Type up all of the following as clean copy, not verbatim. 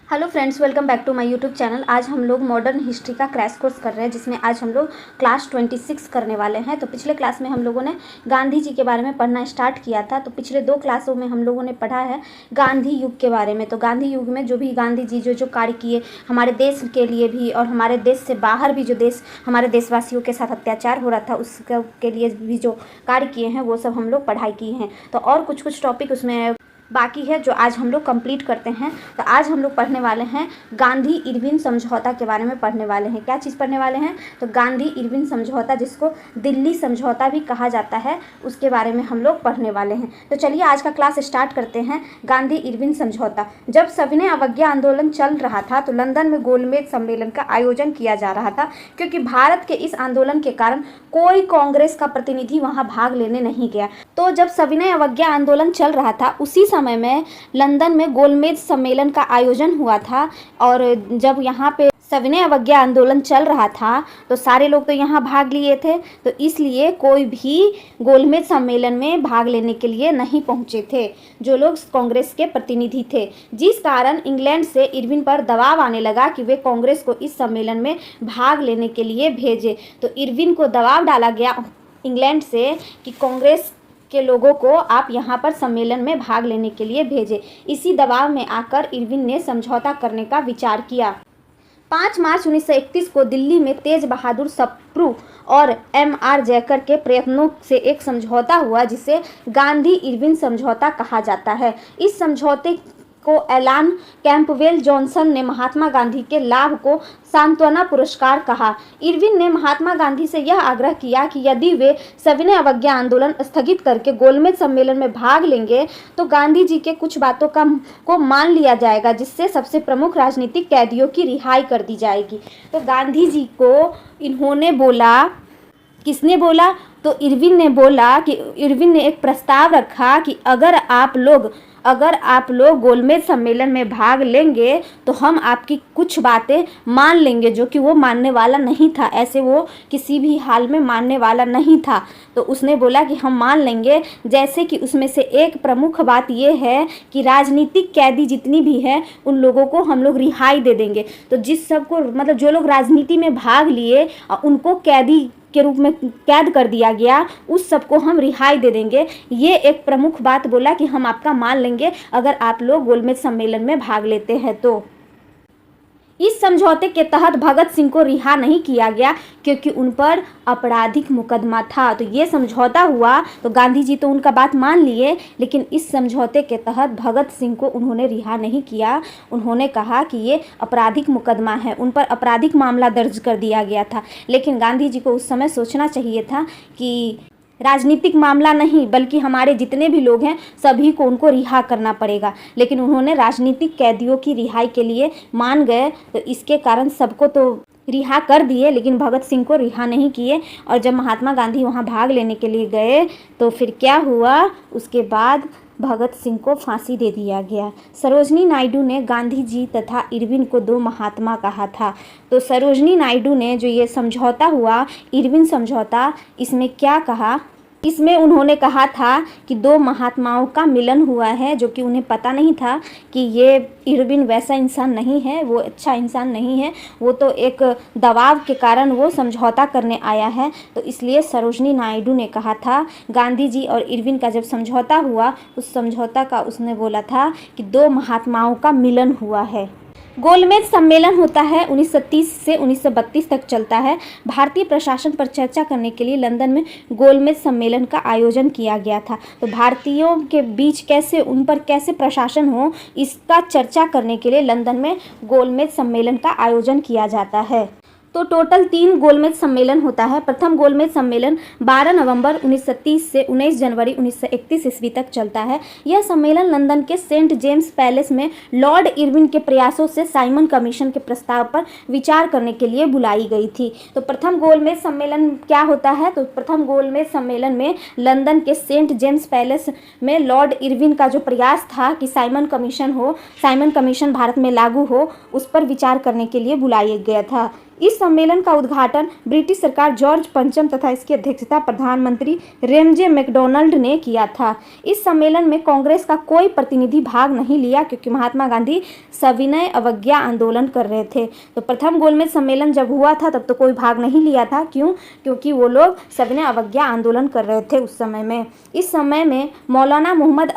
Hello friends, welcome back to my YouTube channel. आज हम लोग मॉडर्न हिस्ट्री का क्रैश कोर्स कर रहे हैं, जिसमें आज हम लोग क्लास 26 करने वाले हैं। तो पिछले क्लास में हम लोगों ने गांधी जी के बारे में पढ़ना स्टार्ट किया था। तो पिछले 2 क्लासों में हम लोगों ने पढ़ा है गांधी युग के बारे में। तो गांधी युग में जो भी गांधी जी जो कार्य किए हमारे देश के लिए भी, और हमारे देश से बाहर भी जो देश हमारे देशवासियों के साथ अत्याचार हो रहा था उसके लिए भी जो कार्य किए हैं वो सब हम लोग पढ़ाई किए हैं। तो और कुछ टॉपिक उसमें बाकी है जो आज हम लोग कंप्लीट करते हैं। तो आज हम लोग पढ़ने वाले हैं गांधी इरविन समझौता के बारे में पढ़ने वाले हैं। क्या चीज़ पढ़ने वाले हैं? तो गांधी इरविन समझौता, जिसको दिल्ली समझौता भी कहा जाता है, उसके बारे में हम लोग पढ़ने वाले हैं। तो चलिए आज का क्लास स्टार्ट करते हैं। गांधी इरविन समझौता। जब सविनय अवज्ञा आंदोलन चल रहा था तो लंदन में गोलमेज सम्मेलन का आयोजन किया जा रहा था, क्योंकि भारत के इस आंदोलन के कारण कोई कांग्रेस का प्रतिनिधि वहां भाग लेने नहीं गया। तो जब सविनय अवज्ञा आंदोलन चल रहा था उसी समय में लंदन में गोलमेज सम्मेलन का आयोजन हुआ था। और जब यहाँ पे सविनय अवज्ञा आंदोलन चल रहा था तो सारे लोग तो यहाँ भाग लिए थे, तो इसलिए कोई भी गोलमेज सम्मेलन में भाग लेने के लिए नहीं पहुँचे थे जो लोग कांग्रेस के प्रतिनिधि थे, जिस कारण इंग्लैंड से इरविन पर दबाव आने लगा कि वे कांग्रेस को इस सम्मेलन में भाग लेने के लिए भेजे। तो इरविन को दबाव डाला गया इंग्लैंड से कि कांग्रेस के लोगों को आप यहाँ पर सम्मेलन में भाग लेने के लिए भेजें। इसी दबाव में आकर इरविन ने समझौता करने का विचार किया। 5 मार्च 1931 को दिल्ली में तेज बहादुर सप्रू और M.R. जयकर के प्रयत्नों से एक समझौता हुआ, जिसे गांधी इरविन समझौता कहा जाता है। इस समझौते को एलान कैंपबेल जॉनसन ने महात्मा गांधी के लाभ को सांत्वना पुरस्कार कहा। इरविन ने महात्मा गांधी से यह आग्रह किया कि यदि वे सविनय अवज्ञा आंदोलन स्थगित करके गोलमेज सम्मेलन में भाग लेंगे तो गांधी जी के कुछ बातों को मान लिया जाएगा, जिससे सबसे प्रमुख राजनीतिक कैदियों की रिहाई कर दी जाएगी। तो गांधी जी को इन्होंने बोला, किसने बोला? तो इरविन ने बोला कि इरविन ने एक प्रस्ताव रखा कि अगर आप लोग गोलमेज सम्मेलन में भाग लेंगे तो हम आपकी कुछ बातें मान लेंगे, जो कि वो मानने वाला नहीं था। ऐसे वो किसी भी हाल में मानने वाला नहीं था। तो उसने बोला कि हम मान लेंगे, जैसे कि उसमें से एक प्रमुख बात ये है कि राजनीतिक कैदी जितनी भी हैं उन लोगों को हम लोग रिहाई दे देंगे। तो जिस सबको मतलब जो लोग राजनीति में भाग लिए उनको कैदी के रूप में कैद कर दिया गया, उस सबको हम रिहाई दे देंगे। ये एक प्रमुख बात बोला कि हम आपका मान लेंगे अगर आप लोग गोलमेज सम्मेलन में भाग लेते हैं। तो इस समझौते के तहत भगत सिंह को रिहा नहीं किया गया, क्योंकि उन पर आपराधिक मुकदमा था। तो ये समझौता हुआ तो गांधी जी तो उनका बात मान लिए, लेकिन इस समझौते के तहत भगत सिंह को उन्होंने रिहा नहीं किया। उन्होंने कहा कि ये आपराधिक मुकदमा है, उन पर आपराधिक मामला दर्ज कर दिया गया था। लेकिन गांधी जी को उस समय सोचना चाहिए था कि राजनीतिक मामला नहीं, बल्कि हमारे जितने भी लोग हैं सभी को उनको रिहा करना पड़ेगा। लेकिन उन्होंने राजनीतिक कैदियों की रिहाई के लिए मान गए, तो इसके कारण सबको तो रिहा कर दिए, लेकिन भगत सिंह को रिहा नहीं किए। और जब महात्मा गांधी वहां भाग लेने के लिए गए तो फिर क्या हुआ? उसके बाद भगत सिंह को फांसी दे दिया गया। सरोजनी नायडू ने गांधी जी तथा इरविन को 2 महात्मा कहा था। तो सरोजनी नायडू ने जो ये समझौता हुआ इरविन समझौता, इसमें क्या कहा? इसमें उन्होंने कहा था कि 2 महात्माओं का मिलन हुआ है, जो कि उन्हें पता नहीं था कि ये इरविन वैसा इंसान नहीं है, वो अच्छा इंसान नहीं है, वो तो एक दबाव के कारण वो समझौता करने आया है। तो इसलिए सरोजनी नायडू ने कहा था, गांधी जी और इरविन का जब समझौता हुआ उस समझौता का उसने बोला था कि 2 महात्माओं का मिलन हुआ है। गोलमेज सम्मेलन होता है 1930 से 1932 तक चलता है। भारतीय प्रशासन पर चर्चा करने के लिए लंदन में गोलमेज सम्मेलन का आयोजन किया गया था। तो भारतीयों के बीच कैसे उन पर कैसे प्रशासन हो, इसका चर्चा करने के लिए लंदन में गोलमेज सम्मेलन का आयोजन किया जाता है। तो टोटल 3 गोलमेज सम्मेलन होता है। प्रथम गोलमेज सम्मेलन 12 नवंबर 1930 से 19 जनवरी 1931 ईस्वी तक चलता है। यह सम्मेलन लंदन के सेंट जेम्स पैलेस में लॉर्ड इरविन के प्रयासों से साइमन कमीशन के प्रस्ताव पर विचार करने के लिए बुलाई गई थी। तो प्रथम गोलमेज सम्मेलन क्या होता है? तो प्रथम गोलमेज सम्मेलन में लंदन के सेंट जेम्स पैलेस में लॉर्ड इरविन का जो प्रयास था कि साइमन कमीशन भारत में लागू हो, उस पर विचार करने के लिए बुलाया गया था। इस सम्मेलन का उद्घाटन ब्रिटिश सरकार जॉर्ज पंचम तथा इसकी अध्यक्षता प्रधानमंत्री रैमजे मैकडॉनल्ड ने किया था। इस सम्मेलन में कांग्रेस का कोई प्रतिनिधि भाग नहीं लिया क्योंकि महात्मा गांधी सविनय अवज्ञा आंदोलन कर रहे थे। तो प्रथम गोलमेज सम्मेलन जब हुआ था तब तो कोई भाग नहीं लिया था। क्यों? क्योंकि वो लोग सविनय अवज्ञा आंदोलन कर रहे थे उस समय में। इस समय में मौलाना मौलाना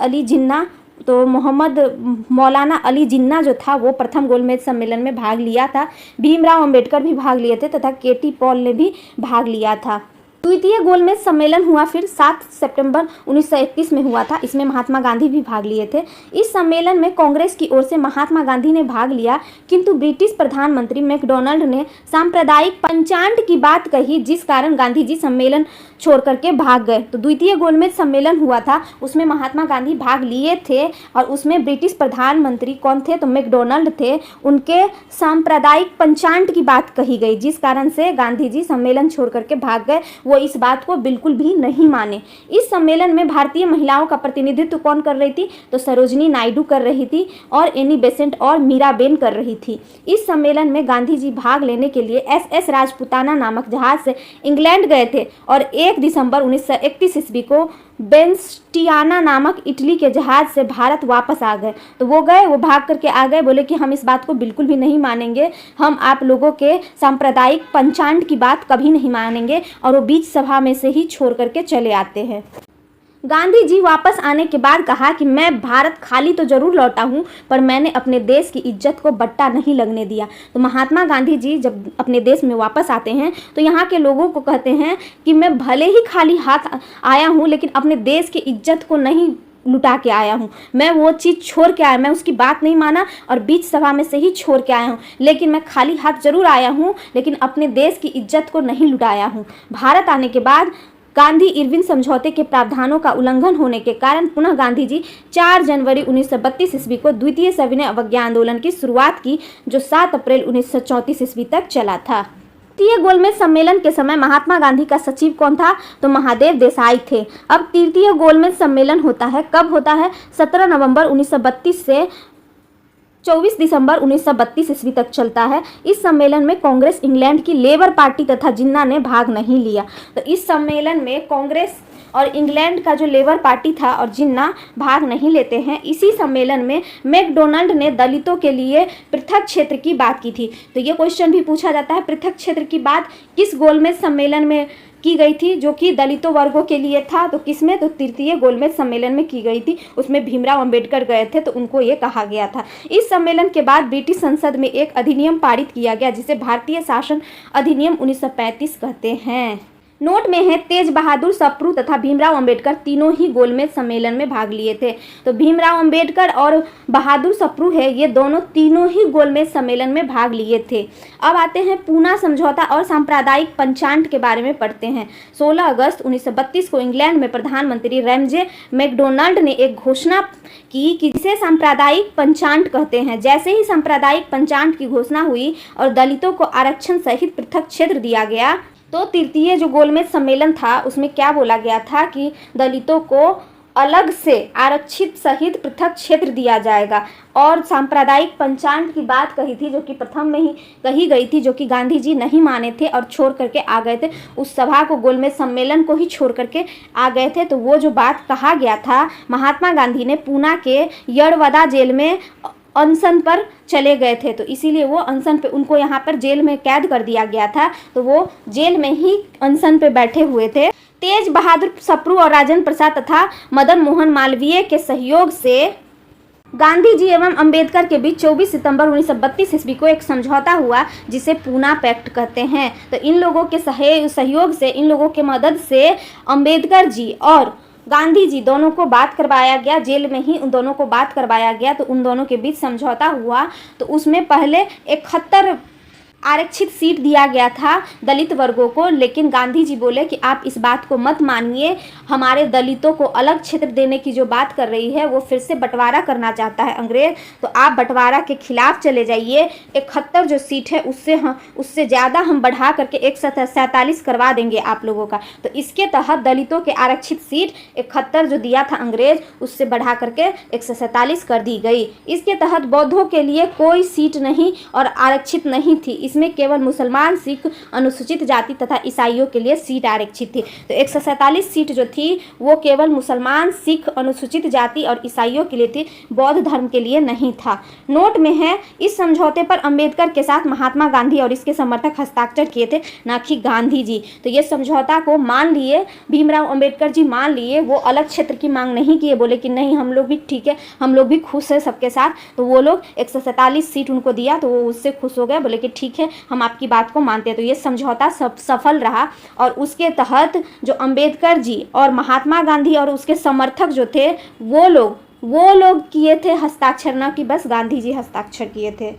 अली जिन्ना जो था वो प्रथम गोलमेज सम्मेलन में भाग लिया था। भीमराव अंबेडकर भी भाग लिए थे तथा केटी पॉल ने भी भाग लिया था। द्वितीय गोलमेज सम्मेलन हुआ फिर 7 सितंबर 1931 में हुआ था। इसमें महात्मा गांधी भी भाग लिए थे। इस सम्मेलन में कांग्रेस की ओर से महात्मा गांधी ने भाग लिया, किंतु ब्रिटिश प्रधानमंत्री मैकडॉनल्ड ने सांप्रदायिक पंचांड की बात कही, जिस कारण गांधी जी सम्मेलन छोड़ करके भाग गए। तो द्वितीय गोलमेज सम्मेलन हुआ था, उसमें महात्मा गांधी भाग लिए थे और उसमें ब्रिटिश प्रधानमंत्री कौन थे? तो मैकडॉनल्ड थे। उनके सांप्रदायिक पंचांड की बात कही गई, जिस कारण से गांधी जी सम्मेलन छोड़ करके भाग गए। वो इस बात को बिल्कुल भी नहीं माने। इस सम्मेलन में भारतीय महिलाओं का प्रतिनिधित्व कौन कर रही थी? तो सरोजनी नायडू कर रही थी और एनी बेसेंट और मीराबेन कर रही थी। इस सम्मेलन में गांधी जी भाग लेने के लिए SS राजपुताना नामक जहाज से इंग्लैंड गए थे और 1 दिसंबर 1931 ईस्वी को बेंस्टियाना नामक इटली के जहाज से भारत वापस आ गए। तो वो भाग करके आ गए, बोले कि हम इस बात को बिल्कुल भी नहीं मानेंगे, हम आप लोगों के सांप्रदायिक पंचांड की बात कभी नहीं मानेंगे, और वो बीच सभा में से ही छोड़ करके चले आते हैं। गांधी जी वापस आने के बाद कहा कि मैं भारत खाली तो जरूर लौटा हूँ, पर मैंने अपने देश की इज्जत को बट्टा नहीं लगने दिया। तो महात्मा गांधी जी जब अपने देश में वापस आते हैं तो यहाँ के लोगों को कहते हैं कि मैं भले ही खाली हाथ आया हूँ, लेकिन अपने देश की इज्जत को नहीं लुटा के आया हूँ। मैं वो चीज़ छोड़ के आया, मैं उसकी बात नहीं माना और बीच सभा में से ही छोड़ के आया हूँ, लेकिन मैं खाली हाथ जरूर आया हूँ, लेकिन अपने देश की इज्जत को नहीं लुटाया हूँ। भारत आने के बाद गांधी इरविन समझौते के प्रावधानों का उल्लंघन होने के कारण पुनः गांधी जी 4 जनवरी 1932 ईस्वी को द्वितीय सविनय अवज्ञा आंदोलन की शुरुआत की, जो 7 अप्रैल 1934 ईस्वी तक चला था। तृतीय गोलमेज सम्मेलन के समय महात्मा गांधी का सचिव कौन था? तो महादेव देसाई थे। अब तृतीय गोलमेज सम्मेलन होता है, कब होता है? 17 नवंबर 1932 से 24 दिसंबर 1932 ईस्वी तक चलता है। इस सम्मेलन में कांग्रेस, इंग्लैंड की लेबर पार्टी तथा जिन्ना ने भाग नहीं लिया। तो इस सम्मेलन में कांग्रेस और इंग्लैंड का जो लेबर पार्टी था और जिन्ना भाग नहीं लेते हैं। इसी सम्मेलन में मैकडॉनल्ड ने दलितों के लिए पृथक क्षेत्र की बात की थी। तो ये क्वेश्चन भी पूछा जाता है, पृथक क्षेत्र की बात किस गोलमेज सम्मेलन में की गई थी, जो कि दलितों वर्गों के लिए था? तो किसमें? तो तृतीय गोलमेज सम्मेलन में की गई थी। उसमें भीमराव अंबेडकर गए थे, तो उनको ये कहा गया था। इस सम्मेलन के बाद ब्रिटिश संसद में एक अधिनियम पारित किया गया, जिसे भारतीय शासन अधिनियम 1935 कहते हैं। नोट में है तेज बहादुर सप्रू तथा भीमराव अंबेडकर तीनों ही गोलमेज सम्मेलन में भाग लिए थे। तो भीमराव अंबेडकर और बहादुर सप्रू है, ये तीनों ही गोलमेज सम्मेलन में भाग लिए थे। अब आते हैं पूना समझौता और सांप्रदायिक पंचांड के बारे में पढ़ते हैं। 16 अगस्त 1932 को इंग्लैंड में प्रधानमंत्री रैमजे मैकडॉनल्ड ने एक घोषणा की कि जिसे सांप्रदायिक पंचांड कहते हैं। जैसे ही सांप्रदायिक पंचांड की घोषणा हुई और दलितों को आरक्षण सहित पृथक क्षेत्र दिया गया, तो तृतीय जो गोलमेज सम्मेलन था उसमें क्या बोला गया था कि दलितों को अलग से आरक्षित सहित पृथक क्षेत्र दिया जाएगा, और सांप्रदायिक पंचांड की बात कही थी, जो कि प्रथम में ही कही गई थी, जो कि गांधी जी नहीं माने थे और छोड़ करके आ गए थे। उस सभा को, गोलमेज सम्मेलन को ही छोड़ करके आ गए थे। तो वो जो बात कहा गया था, महात्मा गांधी ने पूना के यड़वदा जेल में अनशन पर चले गए थे, तो इसीलिए वो अनशन पे, उनको यहाँ पर जेल में कैद कर दिया गया था, तो वो जेल में ही अनशन पे बैठे हुए थे। तेज बहादुर सप्रू और राजेंद्र प्रसाद तथा मदन मोहन मालवीय के सहयोग से गांधी जी एवं अंबेडकर के बीच 24 सितंबर 1932 ईस्वी को एक समझौता हुआ, जिसे पूना पैक्ट कहते हैं। तो इन लोगों के सहयोग से, इन लोगों के मदद से अंबेडकर जी और गांधी जी दोनों को बात करवाया गया, जेल में ही उन दोनों को बात करवाया गया। तो उन दोनों के बीच समझौता हुआ। तो उसमें पहले 71 आरक्षित सीट दिया गया था दलित वर्गों को, लेकिन गांधी जी बोले कि आप इस बात को मत मानिए, हमारे दलितों को अलग क्षेत्र देने की जो बात कर रही है वो फिर से बंटवारा करना चाहता है अंग्रेज, तो आप बंटवारा के खिलाफ चले जाइए। 71 जो सीट है उससे ज़्यादा हम बढ़ा करके 147 करवा देंगे आप लोगों का। तो इसके तहत दलितों के आरक्षित सीट 71 जो दिया था अंग्रेज, उससे बढ़ा करके 147 कर दी गई। इसके तहत बौद्धों के लिए कोई सीट नहीं और आरक्षित नहीं थी, इसमें केवल मुसलमान, सिख, अनुसूचित जाति तथा ईसाइयों के लिए सीट आरक्षित थी। तो 147 सीट जो थी वो केवल मुसलमान, सिख, अनुसूचित जाति और ईसाइयों के लिए थी, बौद्ध धर्म के लिए नहीं था। नोट में है, इस समझौते पर अंबेडकर के साथ महात्मा गांधी और इसके समर्थक हस्ताक्षर किए थे, ना कि गांधी जी। तो ये समझौता को मान लिए, भीमराव अंबेडकर जी मान लिए, वो अलग क्षेत्र की मांग नहीं किए, बोले कि नहीं हम लोग भी ठीक है, हम लोग भी खुश है सबके साथ। तो वो लोग 147 सीट उनको दिया तो वो उससे खुश हो गए, बोले कि ठीक है हम आपकी बात को मानते हैं। तो ये समझौता सफल रहा और उसके तहत जो अंबेडकर जी और महात्मा गांधी और उसके समर्थक जो थे वो लोग किए थे हस्ताक्षर, ना कि बस गांधी जी हस्ताक्षर किए थे।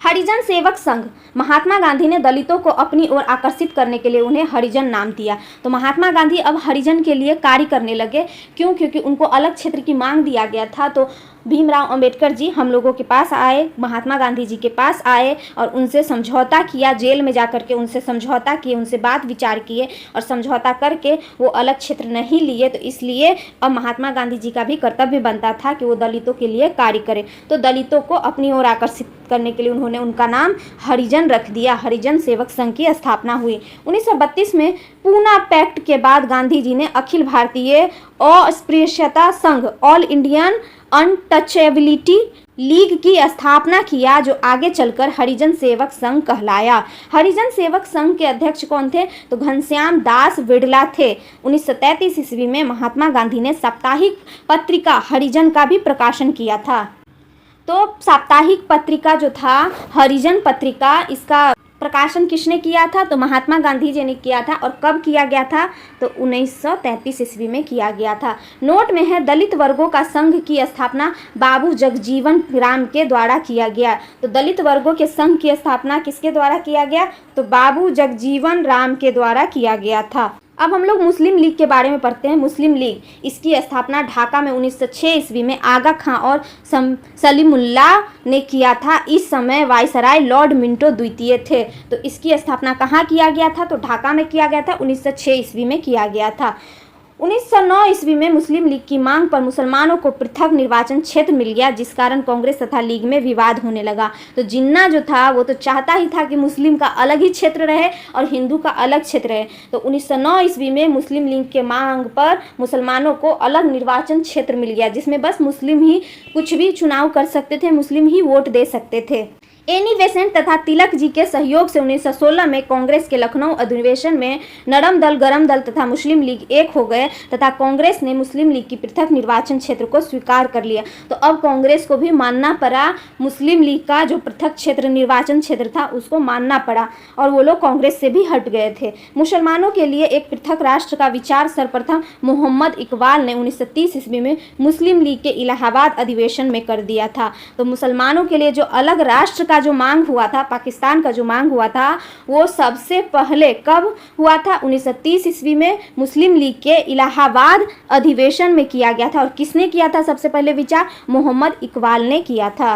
हरिजन सेवक संघ, महात्मा गांधी ने दलितों को अपनी ओर आकर्षित करने के लिए उन्हें हरिजन नाम दिया। तो महात्मा गांधी अब हरिजन के लिए कार्य करने लगे। क्यों? क्योंकि उनको अलग क्षेत्र की मांग दिया गया था। तो भीमराव अंबेडकर जी हम लोगों के पास आए, महात्मा गांधी जी के पास आए और उनसे समझौता किया, जेल में जा करके उनसे समझौता किए, उनसे बात विचार किए और समझौता करके वो अलग क्षेत्र नहीं लिए। तो इसलिए अब महात्मा गांधी जी का भी कर्तव्य बनता था कि वो दलितों के लिए कार्य करें। तो दलितों को अपनी ओर आकर्षित करने के लिए उन्होंने उनका नाम हरिजन रख दिया। हरिजन सेवक संघ की स्थापना हुई। 1932 में पूना पैक्ट के बाद गांधी जी ने अखिल भारतीय अस्पृश्यता संघ, ऑल इंडियन अनटचेबिलिटी लीग की स्थापना किया, जो आगे चलकर हरिजन सेवक संघ कहलाया। हरिजन सेवक संघ के अध्यक्ष कौन थे? तो घनश्याम दास बिड़ला थे। 1933 ईस्वी में महात्मा गांधी ने साप्ताहिक पत्रिका हरिजन का भी प्रकाशन किया था। तो साप्ताहिक पत्रिका जो था हरिजन पत्रिका, इसका प्रकाशन किसने किया था? तो महात्मा गांधी जी ने किया था। और कब किया गया था? तो 1933 ईस्वी में किया गया था। नोट में है, दलित वर्गों का संघ की स्थापना बाबू जगजीवन राम के द्वारा किया गया। तो दलित वर्गों के संघ की स्थापना किसके द्वारा किया गया? तो बाबू जगजीवन राम के द्वारा किया गया था। अब हम लोग मुस्लिम लीग के बारे में पढ़ते हैं। मुस्लिम लीग, इसकी स्थापना ढाका में 1906 ईस्वी में आगा खां और सलीमुल्लाह ने किया था। इस समय वायसराय लॉर्ड मिंटो द्वितीय थे। तो इसकी स्थापना कहाँ किया गया था? तो ढाका में किया गया था। 1906 ईस्वी में किया गया था। 1909 ईस्वी में मुस्लिम लीग की मांग पर मुसलमानों को पृथक निर्वाचन क्षेत्र मिल गया, जिस कारण कांग्रेस तथा लीग में विवाद होने लगा। तो जिन्ना जो था वो तो चाहता ही था कि मुस्लिम का अलग ही क्षेत्र रहे और हिंदू का अलग क्षेत्र रहे। तो 1909 ईस्वी में मुस्लिम लीग के मांग पर मुसलमानों को अलग निर्वाचन क्षेत्र मिल गया, जिसमें बस मुस्लिम ही कुछ भी चुनाव कर सकते थे, मुस्लिम ही वोट दे सकते थे। एनी बेसेंट तथा तिलक जी के सहयोग से 1916 में कांग्रेस के लखनऊ अधिवेशन में नरम दल, गरम दल तथा मुस्लिम लीग एक हो गए तथा कांग्रेस ने मुस्लिम लीग की पृथक निर्वाचन क्षेत्र को स्वीकार कर लिया। तो अब कांग्रेस को भी मानना पड़ा, मुस्लिम लीग का जो पृथक क्षेत्र निर्वाचन क्षेत्र था उसको मानना पड़ा और वो लोग कांग्रेस से भी हट गए थे। मुसलमानों के लिए एक पृथक राष्ट्र का विचार सर्वप्रथम मोहम्मद इकबाल ने 1930 ईस्वी में मुस्लिम लीग के इलाहाबाद अधिवेशन में कर दिया था। तो मुसलमानों के लिए जो अलग राष्ट्र का जो मांग हुआ था, पाकिस्तान का जो मांग हुआ था, वो सबसे पहले कब हुआ था? 1930 ईस्वी में मुस्लिम लीग के इलाहाबाद अधिवेशन में किया गया था। और किसने किया था सबसे पहले विचार? मोहम्मद इकबाल ने किया था।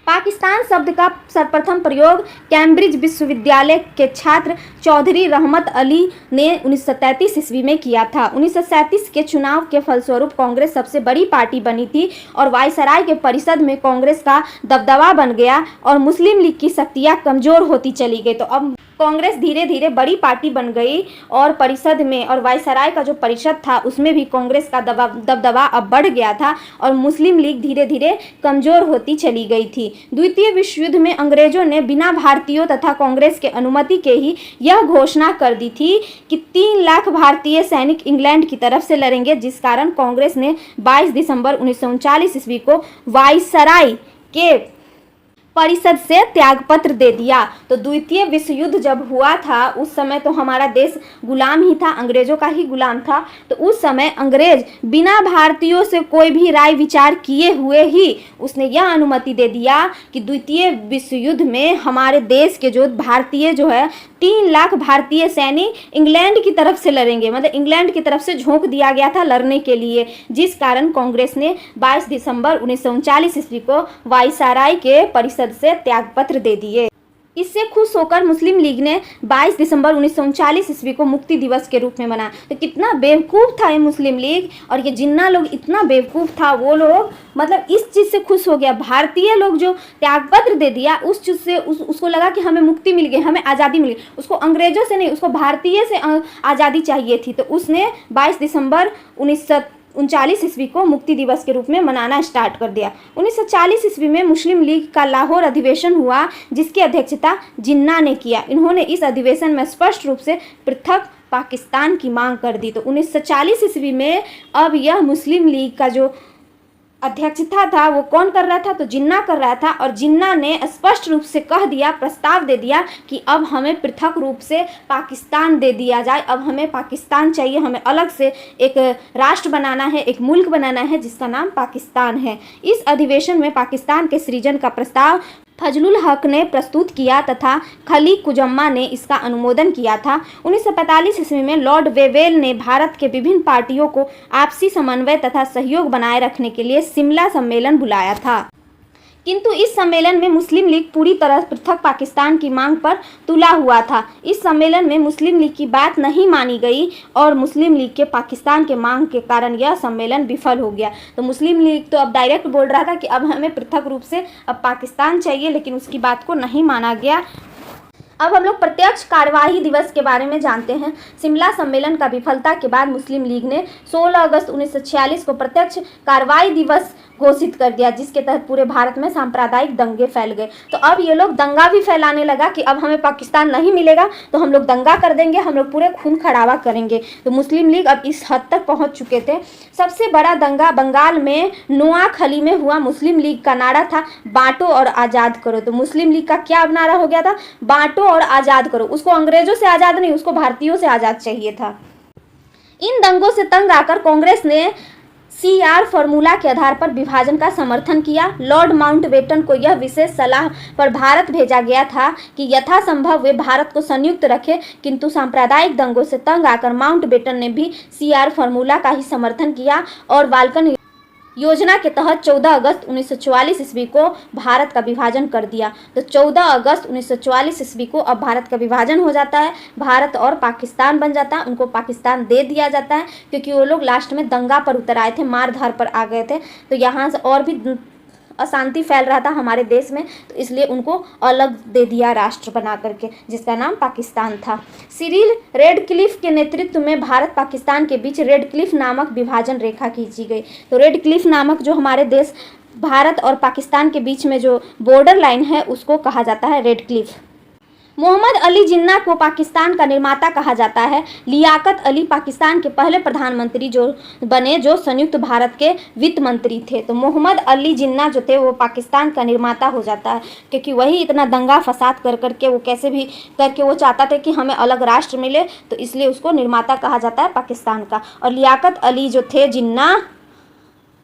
पाकिस्तान शब्द का सर्वप्रथम प्रयोग कैम्ब्रिज विश्वविद्यालय के छात्र चौधरी रहमत अली ने 1933 ईस्वी में किया था। 1937 के चुनाव के फलस्वरूप कांग्रेस सबसे बड़ी पार्टी बनी थी और वायसराय के परिषद में कांग्रेस का दबदबा बन गया और मुस्लिम लीग की शक्तियां कमजोर होती चली गई। तो अब कांग्रेस धीरे धीरे बड़ी पार्टी बन गई और परिषद में और वायसराय का जो परिषद था उसमें भी कांग्रेस का दबदबा अब बढ़ गया था और मुस्लिम लीग धीरे धीरे कमजोर होती चली गई थी। द्वितीय विश्व युद्ध में अंग्रेजों ने बिना भारतीयों तथा कांग्रेस के अनुमति के ही यह घोषणा कर दी थी कि 3 लाख भारतीय सैनिक इंग्लैंड की तरफ से लड़ेंगे, जिस कारण कांग्रेस ने 22 दिसंबर 1939 ईस्वी को वायसराय के परिषद से त्यागपत्र दे दिया। तो द्वितीय विश्व युद्ध जब हुआ था उस समय तो हमारा देश गुलाम ही था, अंग्रेजों का ही गुलाम था। तो उस समय अंग्रेज बिना भारतीयों से कोई भी राय विचार किए हुए ही उसने यह अनुमति दे दिया कि द्वितीय विश्व युद्ध में हमारे देश के जो भारतीय जो है 3 लाख भारतीय सैनिक इंग्लैंड की तरफ से लड़ेंगे, मतलब इंग्लैंड की तरफ से झोंक दिया गया था लड़ने के लिए, जिस कारण कांग्रेस ने 22 दिसंबर 1939 ईस्वी को वायसराय के परिषद से त्यागपत्र दे दिए। इससे खुश होकर मुस्लिम लीग ने 22 दिसंबर 1939 ईस्वी को मुक्ति दिवस के रूप में मनाया। तो कितना बेवकूफ़ था ये मुस्लिम लीग, और ये जिन्ना लोग इतना बेवकूफ़ था, वो लोग मतलब इस चीज़ से खुश हो गया। भारतीय लोग जो त्यागपत्र दे दिया उस चीज़ से उसको लगा कि हमें मुक्ति मिल गई, हमें आज़ादी मिली। उसको अंग्रेज़ों से नहीं, उसको भारतीय से आज़ादी चाहिए थी। तो उसने 22 दिसंबर 1939 ईस्वी को मुक्ति दिवस के रूप में मनाना स्टार्ट कर दिया। 1940 ईस्वी में मुस्लिम लीग का लाहौर अधिवेशन हुआ, जिसकी अध्यक्षता जिन्ना ने किया। इन्होंने इस अधिवेशन में स्पष्ट रूप से पृथक पाकिस्तान की मांग कर दी। तो 1940 ईस्वी में अब यह मुस्लिम लीग का जो अध्यक्षता था वो कौन कर रहा था, तो जिन्ना कर रहा था। और जिन्ना ने स्पष्ट रूप से कह दिया, प्रस्ताव दे दिया कि अब हमें पृथक रूप से पाकिस्तान दे दिया जाए, अब हमें पाकिस्तान चाहिए, हमें अलग से एक राष्ट्र बनाना है, एक मुल्क बनाना है जिसका नाम पाकिस्तान है। इस अधिवेशन में पाकिस्तान के सृजन का प्रस्ताव फजलुल हक ने प्रस्तुत किया तथा खली कुजम्मा ने इसका अनुमोदन किया था। 1945 ईस्वी में लॉर्ड वेवेल ने भारत के विभिन्न पार्टियों को आपसी समन्वय तथा सहयोग बनाए रखने के लिए शिमला सम्मेलन बुलाया था, किंतु इस सम्मेलन में मुस्लिम लीग पूरी तरह पृथक पाकिस्तान की मांग पर तुला हुआ था। इस सम्मेलन में मुस्लिम लीग की बात नहीं मानी गई और मुस्लिम लीग के पाकिस्तान के मांग के कारण यह सम्मेलन विफल हो गया। तो मुस्लिम लीग तो अब डायरेक्ट बोल रहा था कि अब हमें पृथक रूप से अब पाकिस्तान चाहिए, लेकिन उसकी बात को नहीं माना गया। अब हम लोग प्रत्यक्ष कार्यवाही दिवस के बारे में जानते हैं। शिमला सम्मेलन का विफलता के बाद मुस्लिम लीग ने 16 अगस्त 1946 को प्रत्यक्ष कार्यवाही दिवस घोषित कर दिया, जिसके तहत पूरे भारत में सांप्रदायिक दंगे फैल गए। तो अब ये लोग दंगा भी फैलाने लगा कि अब हमें पाकिस्तान नहीं मिलेगा तो हम लोग दंगा कर देंगे, हम लोग पूरे खून खराबा करेंगे। तो मुस्लिम लीग अब इस हद तक पहुंच चुके थे। सबसे बड़ा दंगा बंगाल में नोआखली में हुआ। मुस्लिम लीग का नारा था बांटो और आज़ाद करो। तो मुस्लिम लीग का क्या नारा हो गया था, बांटो और आज़ाद करो। उसको अंग्रेजों से आज़ाद नहीं, उसको भारतीयों से आज़ाद चाहिए था। इन दंगों से तंग आकर कांग्रेस ने CR फॉर्मूला के आधार पर विभाजन का समर्थन किया। लॉर्ड माउंटबेटन को यह विशेष सलाह पर भारत भेजा गया था कि यथासंभव वे भारत को संयुक्त रखें, किंतु सांप्रदायिक दंगों से तंग आकर माउंटबेटन ने भी CR फॉर्मूला का ही समर्थन किया और बाल्कन योजना के तहत 14 अगस्त 1944 ईस्वी को भारत का विभाजन कर दिया। तो 14 अगस्त 1944 ईस्वी को अब भारत का विभाजन हो जाता है, भारत और पाकिस्तान बन जाता है। उनको पाकिस्तान दे दिया जाता है क्योंकि वो लोग लास्ट में दंगा पर उतर आए थे, मार धार पर आ गए थे। तो यहाँ से और भी अशांति फैल रहा था हमारे देश में, तो इसलिए उनको अलग दे दिया राष्ट्र बना करके, जिसका नाम पाकिस्तान था। सिरिल रेडक्लिफ के नेतृत्व में भारत पाकिस्तान के बीच रेडक्लिफ नामक विभाजन रेखा खींची गई। तो रेडक्लिफ नामक जो हमारे देश भारत और पाकिस्तान के बीच में जो बॉर्डर लाइन है उसको कहा जाता है रेडक्लिफ। मोहम्मद अली जिन्ना को पाकिस्तान का निर्माता कहा जाता है। लियाकत अली पाकिस्तान के पहले प्रधानमंत्री जो बने, जो संयुक्त भारत के वित्त मंत्री थे। तो मोहम्मद अली जिन्ना जो थे वो पाकिस्तान का निर्माता हो जाता है, क्योंकि वही इतना दंगा फसाद कर करके वो कैसे भी करके वो चाहता था कि हमें अलग राष्ट्र मिले, तो इसलिए उसको निर्माता कहा जाता है पाकिस्तान का। और लियाकत अली जो थे जिन्ना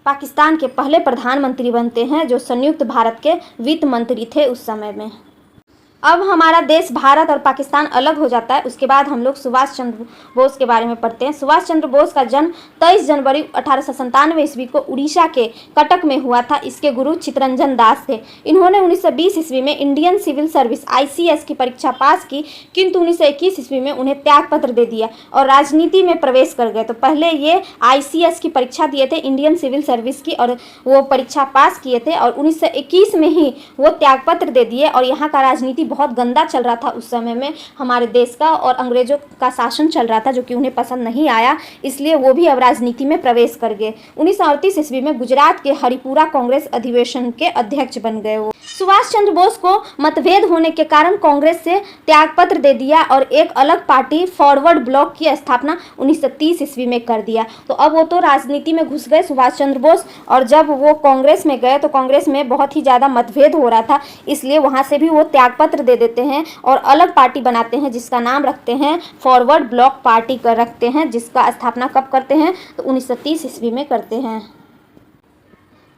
पाकिस्तान के पहले प्रधानमंत्री बनते हैं, जो संयुक्त भारत के वित्त मंत्री थे उस समय में। अब हमारा देश भारत और पाकिस्तान अलग हो जाता है। उसके बाद हम लोग सुभाष चंद्र बोस के बारे में पढ़ते हैं। सुभाष चंद्र बोस का जन्म 23 जनवरी 1897 ईस्वी को उड़ीसा के कटक में हुआ था। इसके गुरु चित्तरंजन दास थे। इन्होंने 1920 ईस्वी में इंडियन सिविल सर्विस ICS की परीक्षा पास की, किंतु 1921 ईस्वी में उन्हें त्यागपत्र दे दिया और राजनीति में प्रवेश कर गए। तो पहले ये ICS की परीक्षा दिए थे, इंडियन सिविल सर्विस की, और वो परीक्षा पास किए थे और 1921 में ही वो त्यागपत्र दे दिए। और यहाँ का राजनीति बहुत गंदा चल रहा था उस समय में हमारे देश का, और अंग्रेजों का शासन चल रहा था जो कि उन्हें पसंद नहीं आया, इसलिए वो भी अब राजनीति में प्रवेश कर गए। 1938 ईस्वी में गुजरात के हरिपुरा कांग्रेस अधिवेशन के अध्यक्ष बन गए। वो सुभाष चंद्र बोस को मतभेद होने के कारण कांग्रेस से त्यागपत्र दे दिया और एक अलग पार्टी फॉरवर्ड ब्लॉक की स्थापना 1930 ईस्वी में कर दिया। तो अब वो तो राजनीति में घुस गए सुभाष चंद्र बोस, और जब वो कांग्रेस में गए तो कांग्रेस में बहुत ही ज़्यादा मतभेद हो रहा था, इसलिए वहाँ से भी वो त्यागपत्र दे देते हैं और अलग पार्टी बनाते हैं जिसका नाम रखते हैं फॉरवर्ड ब्लॉक पार्टी कर रखते हैं, जिसका स्थापना कब करते हैं तो 1930 ईस्वी में करते हैं।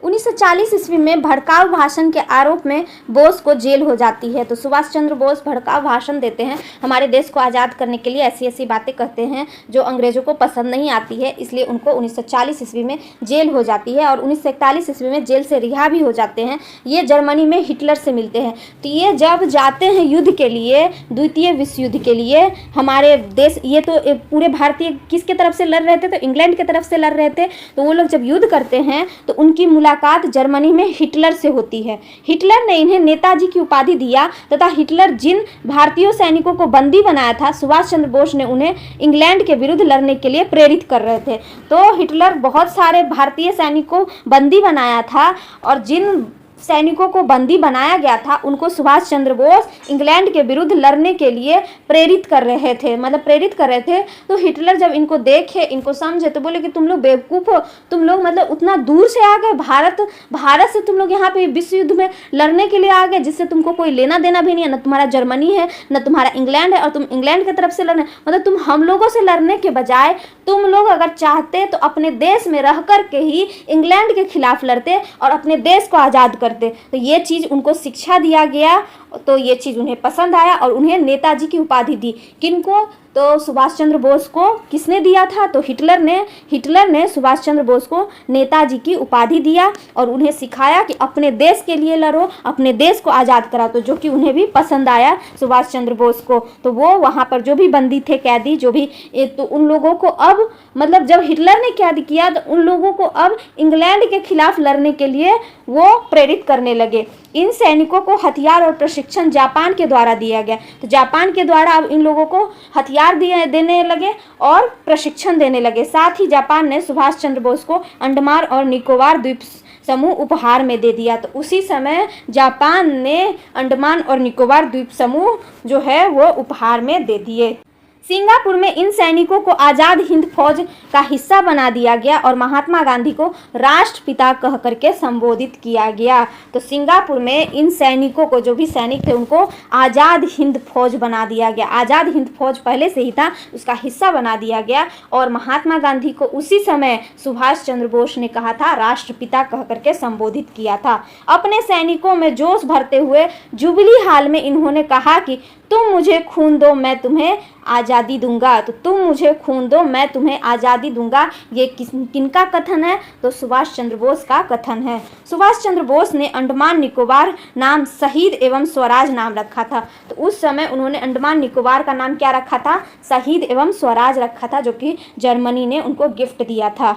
1940 ईस्वी में भड़काऊ भाषण के आरोप में बोस को जेल हो जाती है। तो सुभाष चंद्र बोस भड़काऊ भाषण देते हैं, हमारे देश को आज़ाद करने के लिए ऐसी ऐसी बातें कहते हैं जो अंग्रेज़ों को पसंद नहीं आती है, इसलिए उनको 1940 ईस्वी में जेल हो जाती है और 1941 ईस्वी में जेल से रिहा भी हो जाते हैं। ये जर्मनी में हिटलर से मिलते हैं। तो ये जब जाते हैं युद्ध के लिए, द्वितीय विश्व युद्ध के लिए, हमारे देश, ये तो पूरे भारतीय किसके तरफ से लड़ रहे थे, तो इंग्लैंड के तरफ से लड़ रहे थे। तो वो लोग जब युद्ध करते हैं तो उनकी मुलाकात जर्मनी में हिटलर से होती है। हिटलर ने इन्हें नेताजी की उपाधि दिया तथा हिटलर जिन भारतीय सैनिकों को बंदी बनाया था, सुभाष चंद्र बोस ने उन्हें इंग्लैंड के विरुद्ध लड़ने के लिए प्रेरित कर रहे थे। तो हिटलर बहुत सारे भारतीय सैनिकों को बंदी बनाया था और जिन सैनिकों को बंदी बनाया गया था उनको सुभाष चंद्र बोस इंग्लैंड के विरुद्ध लड़ने के लिए प्रेरित कर रहे थे, प्रेरित कर रहे थे। तो हिटलर जब इनको देखे, इनको समझे, तो बोले कि तुम लोग बेवकूफ़ हो, तुम लोग उतना दूर से आ गए, भारत से तुम लोग यहाँ पे विश्व युद्ध में लड़ने के लिए आ गए, जिससे तुमको कोई लेना देना भी नहीं है, न तुम्हारा जर्मनी है न तुम्हारा इंग्लैंड है, और तुम इंग्लैंड की तरफ से लड़ने, तुम हम लोगों से लड़ने के बजाय तुम लोग अगर चाहते तो अपने देश में रह कर के ही इंग्लैंड के खिलाफ लड़ते और अपने देश को आज़ाद करते। तो ये चीज़ उनको शिक्षा दिया गया, तो ये चीज़ उन्हें पसंद आया और उन्हें नेताजी की उपाधि दी। किनको? तो सुभाष चंद्र बोस को किसने दिया था? तो हिटलर ने सुभाष चंद्र बोस को नेताजी की उपाधि दिया और उन्हें सिखाया कि अपने देश के लिए लड़ो, अपने देश को आज़ाद कराओ, तो जो कि उन्हें भी पसंद आया सुभाष चंद्र बोस को। तो वो वहाँ पर जो भी बंदी थे, कैदी जो भी, तो उन लोगों को अब जब हिटलर ने क्या किया तो उन लोगों को अब इंग्लैंड के खिलाफ लड़ने के लिए वो प्रेरित करने लगे। इन सैनिकों को हथियार और प्रशिक्षण जापान के द्वारा दिया गया। तो जापान के द्वारा अब इन लोगों को हथियार देने लगे और प्रशिक्षण देने लगे। साथ ही जापान ने सुभाष चंद्र बोस को अंडमान और निकोबार द्वीप समूह उपहार में दे दिया। तो उसी समय जापान ने अंडमान और निकोबार द्वीप समूह जो है वो उपहार में दे दिए। सिंगापुर में इन सैनिकों को आज़ाद हिंद फौज का हिस्सा बना दिया गया और महात्मा गांधी को राष्ट्रपिता कह करके संबोधित किया गया। तो सिंगापुर में इन सैनिकों को, जो भी सैनिक थे, उनको आज़ाद हिंद फौज बना दिया गया। आज़ाद हिंद फौज पहले से ही था, उसका हिस्सा बना दिया गया और महात्मा गांधी को उसी समय सुभाष चंद्र बोस ने कहा था, राष्ट्रपिता कह करके संबोधित किया था। अपने सैनिकों में जोश भरते हुए जुबली हाल में इन्होंने कहा कि तुम मुझे खून दो मैं तुम्हें आज़ादी दूंगा। तो तुम मुझे खून दो मैं तुम्हें आज़ादी दूंगा, ये किनका कथन है? तो सुभाष चंद्र बोस का कथन है। सुभाष चंद्र बोस ने अंडमान निकोबार नाम शहीद एवं स्वराज नाम रखा था। तो उस समय उन्होंने अंडमान निकोबार का नाम क्या रखा था? शहीद एवं स्वराज रखा था, जो कि जर्मनी ने उनको गिफ्ट दिया था।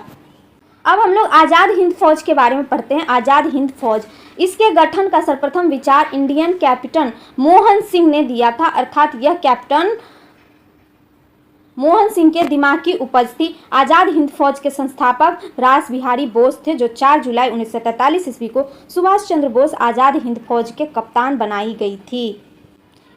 अब हम लोग आज़ाद हिंद फौज के बारे में पढ़ते हैं। आज़ाद हिंद फौज, इसके गठन का सर्वप्रथम विचार इंडियन कैप्टन मोहन सिंह ने दिया था, अर्थात यह कैप्टन मोहन सिंह के दिमाग की उपज थी। आज़ाद हिंद फौज के संस्थापक रास बिहारी बोस थे, जो 4 जुलाई 1943 ईस्वी को सुभाष चंद्र बोस आज़ाद हिंद फौज के कप्तान बनाई गई थी।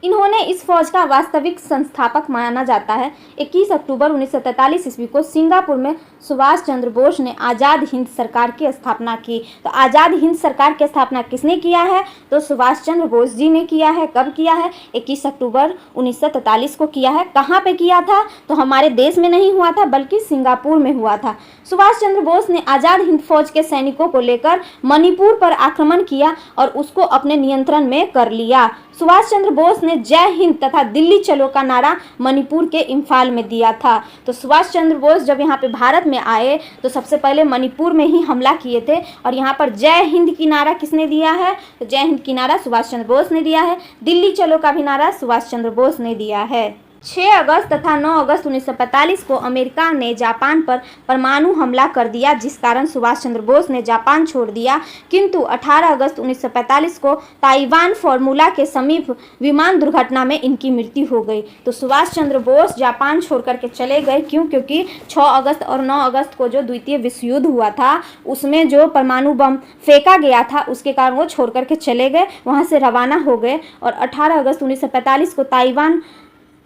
इन्होंने इस फौज का वास्तविक संस्थापक माना जाता है। 21 अक्टूबर 1943 ईस्वी को सिंगापुर में सुभाष चंद्र बोस ने आज़ाद हिंद सरकार की स्थापना की। तो आज़ाद हिंद सरकार की स्थापना किसने किया है? तो सुभाष चंद्र बोस जी ने किया है। कब किया है? 21 अक्टूबर 1943 को किया है। कहाँ पे किया था? तो हमारे देश में नहीं हुआ था, बल्कि सिंगापुर में हुआ था। सुभाष चंद्र बोस ने आज़ाद हिंद फौज के सैनिकों को लेकर मणिपुर पर आक्रमण किया और उसको अपने नियंत्रण में कर लिया। सुभाष चंद्र बोस ने जय हिंद तथा दिल्ली चलो का नारा मणिपुर के इम्फाल में दिया था। तो सुभाष चंद्र बोस जब यहाँ पे भारत में आए तो सबसे पहले मणिपुर में ही हमला किए थे और यहाँ पर जय हिंद की नारा किसने दिया है? तो जय हिंद की नारा सुभाष चंद्र बोस ने दिया है। दिल्ली चलो का भी नारा सुभाष चंद्र बोस ने दिया है। 6 अगस्त तथा 9 अगस्त 1945 को अमेरिका ने जापान पर परमाणु हमला कर दिया, जिस कारण सुभाष चंद्र बोस ने जापान छोड़ दिया। किंतु 18 अगस्त 1945 को ताइवान फॉर्मूला के समीप विमान दुर्घटना में इनकी मृत्यु हो गई। तो सुभाष चंद्र बोस जापान छोड़ करके चले गए। क्यों? क्योंकि 6 अगस्त और 9 अगस्त को जो द्वितीय विश्व युद्ध हुआ था, उसमें जो परमाणु बम फेंका गया था, उसके कारण वो छोड़ करके चले गए, वहाँ से रवाना हो गए। और 18 अगस्त 1945 को ताइवान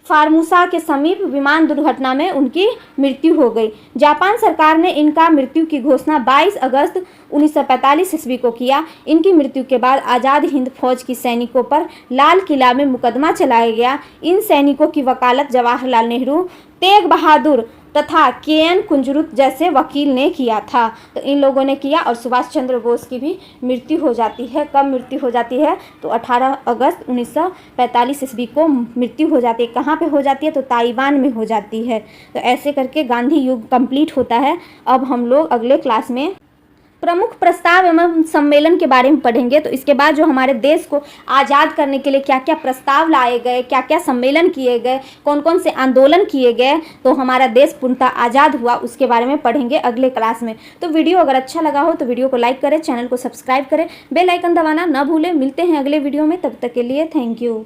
फार्मूसा के समीप विमान दुर्घटना में उनकी मृत्यु हो गई। जापान सरकार ने इनका मृत्यु की घोषणा 22 अगस्त 1945 ईस्वी को किया। इनकी मृत्यु के बाद आज़ाद हिंद फौज की सैनिकों पर लाल किला में मुकदमा चलाया गया। इन सैनिकों की वकालत जवाहरलाल नेहरू, तेग बहादुर तथा के.एन. कुंजरुत जैसे वकील ने किया था। तो इन लोगों ने किया और सुभाष चंद्र बोस की भी मृत्यु हो जाती है। कब मृत्यु हो जाती है? तो 18 अगस्त 1945 ईस्वी को मृत्यु हो जाती है। कहाँ पे हो जाती है? तो ताइवान में हो जाती है। तो ऐसे करके गांधी युग कंप्लीट होता है। अब हम लोग अगले क्लास में प्रमुख प्रस्ताव एवं सम्मेलन के बारे में पढ़ेंगे। तो इसके बाद जो हमारे देश को आज़ाद करने के लिए क्या क्या प्रस्ताव लाए गए, क्या क्या सम्मेलन किए गए, कौन कौन से आंदोलन किए गए, तो हमारा देश पूर्णतः आज़ाद हुआ, उसके बारे में पढ़ेंगे अगले क्लास में। तो वीडियो अगर अच्छा लगा हो तो वीडियो को लाइक करें, चैनल को सब्सक्राइब करें, बेल आइकन दबाना ना भूलें। मिलते हैं अगले वीडियो में, तब तक के लिए थैंक यू।